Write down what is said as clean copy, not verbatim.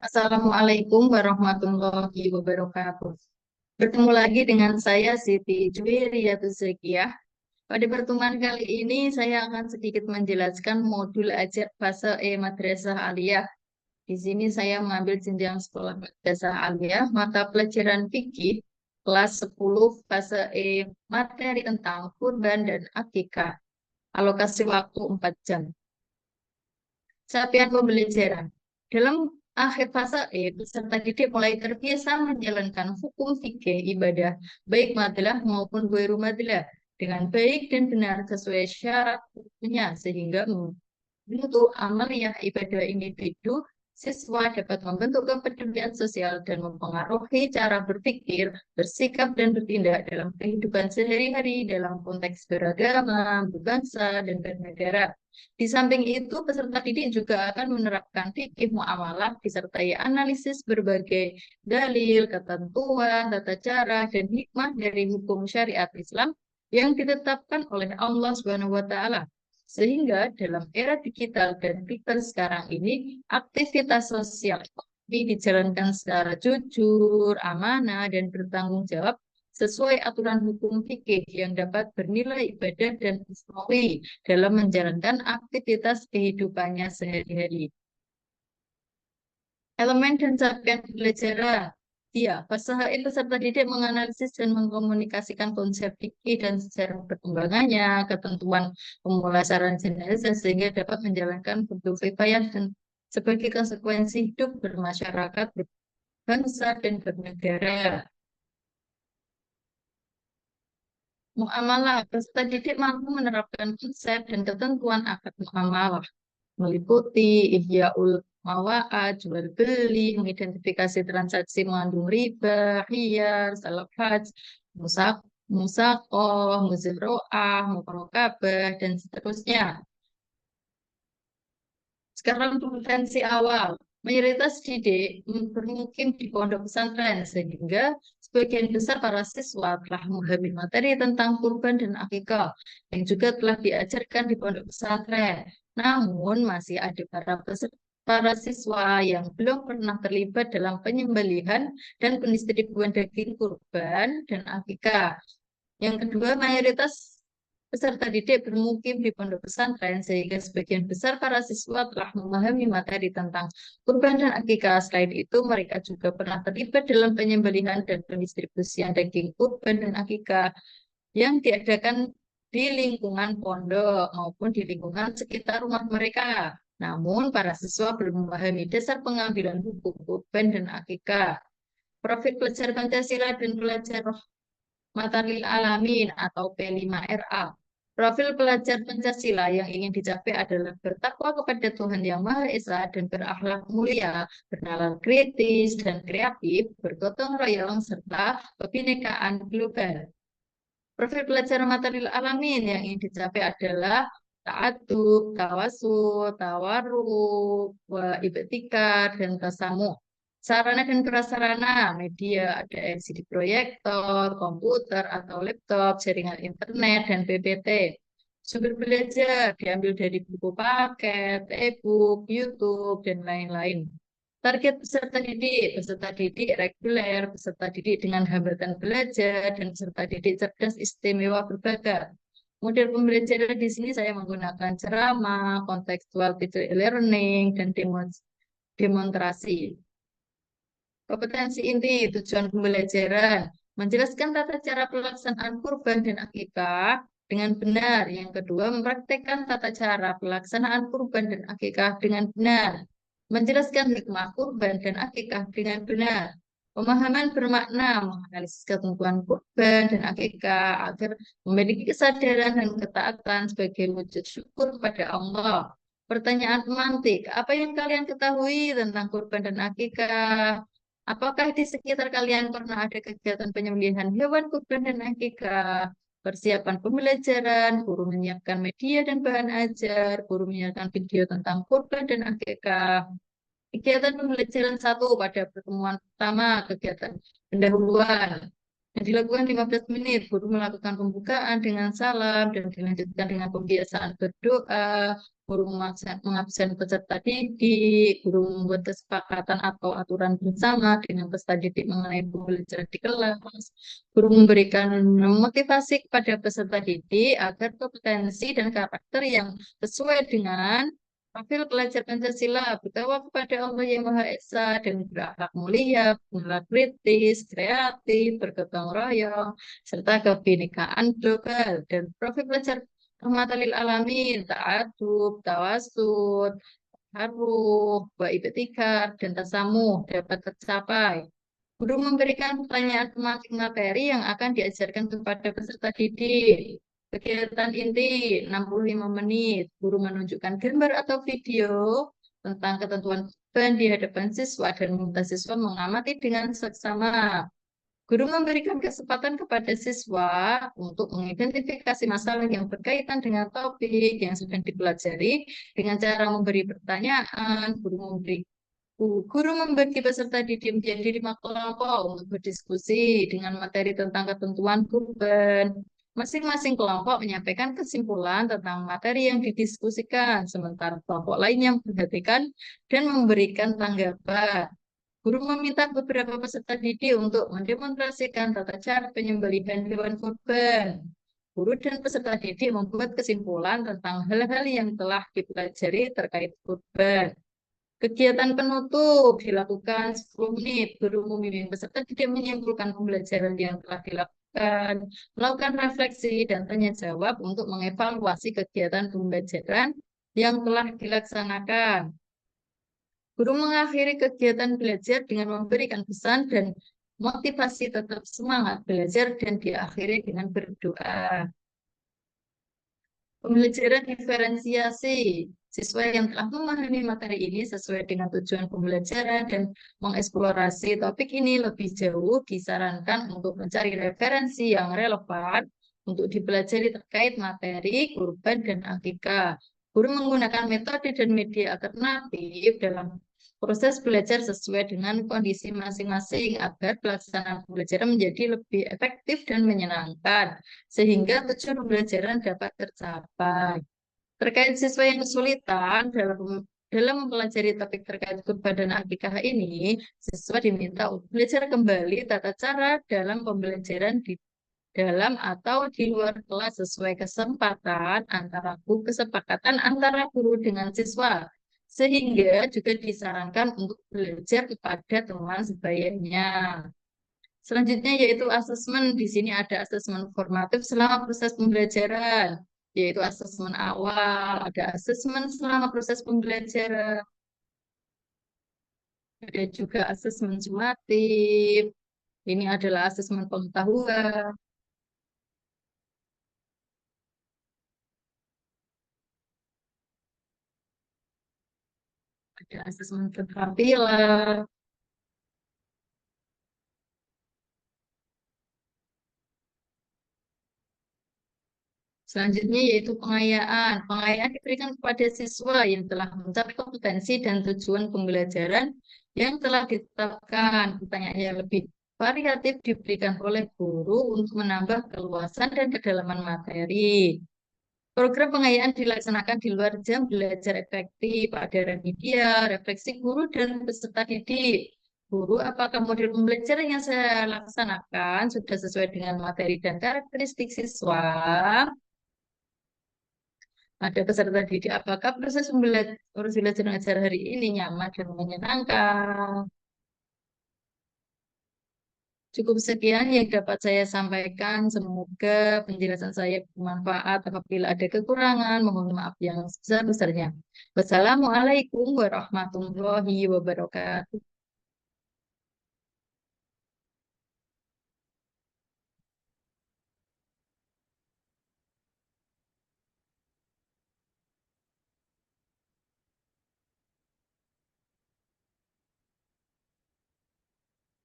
Assalamualaikum warahmatullahi wabarakatuh. Bertemu lagi dengan saya Siti Juwiriyatus Zakiyah. Pada pertemuan kali ini saya akan sedikit menjelaskan modul ajar fase E Madrasah Aliyah. Di sini saya mengambil jenjang sekolah Madrasah Aliyah, mata pelajaran fikih kelas 10 fase E, materi tentang kurban dan akikah. Alokasi waktu 4 jam. Capaian pembelajaran. Dalam akhir fase E, peserta didik mulai terbiasa menjalankan hukum fikih ibadah, baik madlah maupun ghairu madlah, dengan baik dan benar sesuai syarat hukumnya, sehingga membentuk amaliyah ibadah individu siswa dapat membentuk kepedulian sosial dan mempengaruhi cara berpikir, bersikap, dan bertindak dalam kehidupan sehari-hari dalam konteks beragama, berbangsa, dan bernegara. Di samping itu, peserta didik juga akan menerapkan fikih muamalah disertai analisis berbagai dalil, ketentuan, tata cara, dan hikmah dari hukum syariat Islam yang ditetapkan oleh Allah Subhanahu wa taala. Sehingga dalam era digital dan digital sekarang ini, aktivitas sosial ini dijalankan secara jujur, amanah, dan bertanggung jawab sesuai aturan hukum fikih yang dapat bernilai ibadah dan ukhrawi dalam menjalankan aktivitas kehidupannya sehari-hari. Elemen dan capaian pembelajaran. Ya, peserta peserta didik menganalisis dan mengkomunikasikan konsep fikih dan sejarah perkembangannya, ketentuan pemulasaran jenazah sehingga dapat menjalankan hukum kifayah dan sebagai konsekuensi hidup bermasyarakat, berbangsa, dan bernegara. Muamalah, peserta didik mampu menerapkan konsep dan ketentuan akad muamalah meliputi ihyaul mawa'at, jual beli, mengidentifikasi transaksi mengandung riba, hiyar, salaf haj, musak, musakoh, muziroah, mukorokabah, dan seterusnya. Sekarang kompetensi awal. Mayoritas didik bermukim di pondok pesantren, sehingga sebagian besar para siswa telah memahami materi tentang kurban dan akikah, yang juga telah diajarkan di pondok pesantren. Namun, masih ada para siswa yang belum pernah terlibat dalam penyembelihan dan pendistribusian daging kurban dan akikah. Yang kedua, mayoritas peserta didik bermukim di pondok pesantren sehingga sebagian besar para siswa telah memahami materi tentang kurban dan akikah. Selain itu, mereka juga pernah terlibat dalam penyembelihan dan pendistribusian daging kurban dan akikah yang diadakan di lingkungan pondok maupun di lingkungan sekitar rumah mereka. Namun, para siswa belum memahami dasar pengambilan hukum kurban dan akikah. Profil pelajar Pancasila dan pelajar Matalil Alamin atau P5RA. Profil pelajar Pancasila yang ingin dicapai adalah bertakwa kepada Tuhan Yang Maha Esa dan berakhlak mulia, bernalar kritis dan kreatif, bergotong royong, serta kebinekaan global. Profil pelajar Matalil Alamin yang ingin dicapai adalah ta'adub, tawasul, tawarruk, ibtikar, dan tasamuh. Sarana dan prasarana media ada LCD proyektor, komputer atau laptop, jaringan internet, dan PPT. Sumber belajar diambil dari buku paket, e-book, YouTube, dan lain-lain. Target peserta didik reguler, peserta didik dengan hambatan belajar, dan peserta didik cerdas istimewa berbakat. Model pembelajaran di sini saya menggunakan ceramah, kontekstual teacher learning, dan demonstrasi. Kompetensi inti tujuan pembelajaran menjelaskan tata cara pelaksanaan kurban dan akikah dengan benar. Yang kedua, mempraktekkan tata cara pelaksanaan kurban dan akikah dengan benar. Menjelaskan hikmah kurban dan akikah dengan benar. Pemahaman bermakna menganalisis ketentuan kurban dan akikah agar memiliki kesadaran dan ketaatan sebagai wujud syukur kepada Allah. Pertanyaan pemantik, apa yang kalian ketahui tentang kurban dan akikah? Apakah di sekitar kalian pernah ada kegiatan penyembelihan hewan kurban dan akikah? Persiapan pembelajaran, guru menyiapkan media dan bahan ajar, guru menyiapkan video tentang kurban dan akikah. Kegiatan pembelajaran satu pada pertemuan pertama, kegiatan pendahuluan. yang dilakukan 15 menit. Guru melakukan pembukaan dengan salam dan dilanjutkan dengan pembiasaan berdoa. Guru mengabsen peserta didik, guru membuat kesepakatan atau aturan bersama dengan peserta didik mengenai pembelajaran di kelas. Guru memberikan motivasi kepada peserta didik agar kompetensi dan karakter yang sesuai dengan profil pelajar Pancasila bertakwa kepada Allah Yang Maha Esa dan berakhlak mulia, berakhlak kritis, kreatif, bergotong royong, serta kebinekaan global. Dan profil pelajar rahmatan lil alamin, ta'adub, tawasud, haruh, wa ibtikar, dan tasamuh dapat tercapai. Guru memberikan pertanyaan tematik materi yang akan diajarkan kepada peserta didik. Kegiatan inti 65 menit. Guru menunjukkan gambar atau video tentang ketentuan beban di hadapan siswa dan meminta siswa mengamati dengan seksama. Guru memberikan kesempatan kepada siswa untuk mengidentifikasi masalah yang berkaitan dengan topik yang sedang dipelajari dengan cara memberi pertanyaan. Guru membagi peserta didik menjadi 5 kelompok untuk berdiskusi dengan materi tentang ketentuan kurban. Masing-masing kelompok menyampaikan kesimpulan tentang materi yang didiskusikan, sementara kelompok lain yang memperhatikan dan memberikan tanggapan. Guru meminta beberapa peserta didik untuk mendemonstrasikan tata cara penyembelihan hewan kurban. Guru dan peserta didik membuat kesimpulan tentang hal-hal yang telah dipelajari terkait kurban. Kegiatan penutup dilakukan 10 menit. Guru membimbing peserta didik menyimpulkan pembelajaran yang telah dilakukan, melakukan refleksi dan tanya jawab untuk mengevaluasi kegiatan pembelajaran yang telah dilaksanakan. Guru mengakhiri kegiatan belajar dengan memberikan pesan dan motivasi tetap semangat belajar dan diakhiri dengan berdoa. Pembelajaran diferensiasi. Siswa yang telah memahami materi ini sesuai dengan tujuan pembelajaran dan mengeksplorasi topik ini lebih jauh disarankan untuk mencari referensi yang relevan untuk dipelajari terkait materi kurban dan akikah. Guru menggunakan metode dan media alternatif dalam proses belajar sesuai dengan kondisi masing-masing agar pelaksanaan pembelajaran menjadi lebih efektif dan menyenangkan sehingga tujuan pembelajaran dapat tercapai. Terkait siswa yang kesulitan dalam mempelajari topik terkait kurban dan akikah ini, siswa diminta untuk belajar kembali tata cara dalam pembelajaran di dalam atau di luar kelas sesuai kesepakatan antara guru dengan siswa. Sehingga juga disarankan untuk belajar kepada teman sebayanya. Selanjutnya yaitu asesmen. Di sini ada asesmen formatif selama proses pembelajaran, yaitu asesmen awal, ada asesmen selama proses pembelajaran, ada juga asesmen sumatif. Ini adalah asesmen pengetahuan, ada asesmen keterampilan. Selanjutnya yaitu pengayaan. Pengayaan diberikan kepada siswa yang telah mencapai kompetensi dan tujuan pembelajaran yang telah ditetapkan. Pertanyaan yang lebih variatif diberikan oleh guru untuk menambah keluasan dan kedalaman materi. Program pengayaan dilaksanakan di luar jam belajar efektif, ada remedial, refleksi guru, dan peserta didik. Guru, apakah model pembelajaran yang saya laksanakan sudah sesuai dengan materi dan karakteristik siswa? Ada peserta didik, apakah proses belajar mengajar hari ini nyaman dan menyenangkan? Cukup sekian yang dapat saya sampaikan. Semoga penjelasan saya bermanfaat. Apabila ada kekurangan, mohon maaf yang sebesar-besarnya. Wassalamualaikum warahmatullahi wabarakatuh.